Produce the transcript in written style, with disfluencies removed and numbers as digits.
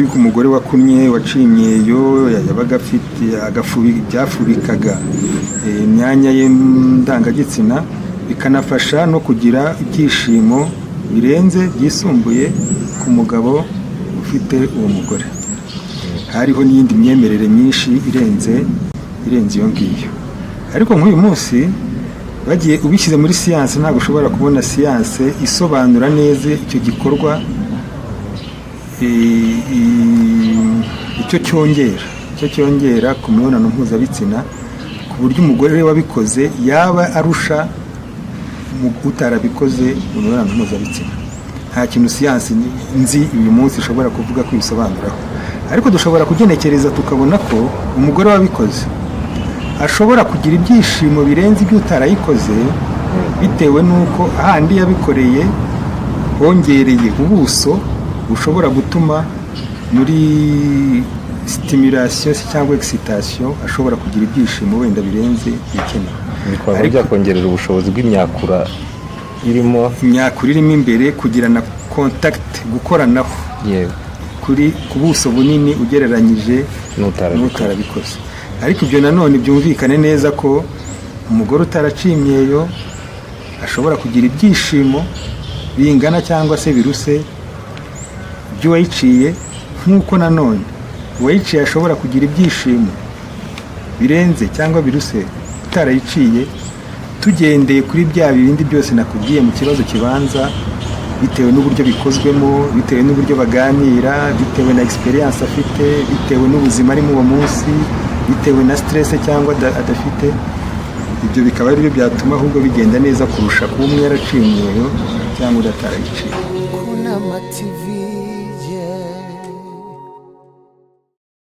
yuko umugore wakunye waciye imyeyo yabaga afite byafubikaga imyanya ye ndangagitsina, bikanafasha no kugira ibyishimo birenze byisumbuye ku mugabo ufite uwo mugore. Hariho n'iyindi myemerere myinshi irenze iyo ngiyo, ariko nk'uyu munsi bagiye ubishyize muri siyanse ntabwo ushobora kubona siyanse isobanura neza icyo gikorwa icyo cyongera ku mibonano mpuzabitsina, ku buryo umugore wabikoze yaba arusha utarabikoze mu mibonano mpuzabitsina. Nta kintu siyansi nzi uyu munsi ishobora kuvuga ko ibisobanuraho, ariko dushobora kugenekereza tukabona ko umugore wabikoze ashobora kugira ibyishimo birenze ibyo utarayikoze, bitewe n'uko ahandi yabikoreye hongereye ubuso bushobora gutuma muri stimulation cyangwa excitation ashobora kugira ibyishimo wenda birenze ibikenewe. Bikaba byakongerera ubushobozi bw'imyakura irimo imbere, kugira na contact, gukoranaho ku buso bunini ugereranyije n'utarabikoze. Ariko ibyo nanone byumvikane neza ko umugore utaraciye imyeyo ashobora kugira ibyishimo bingana cyangwa se biruse by'uwayiciye, nk'uko nanone uwayiciye ashobora kugira ibyishimo birenze cyangwa biruse utarayiciye, tugendeye kuri bya bindi byose nakubwiye mu kibazo kibanza, bitewe n'uburyo bikozwemo, bitewe n'uburyo baganira, bitewe na experience afite, bitewe n'ubuzima ari mu uwo munsi, bitewe na stress cyangwa adafite. Ibyo bikaba ari byo byatuma ahubwo bigenda neza kurusha kuba umwe yaraciye imyeyo cyangwa udatarayiciye.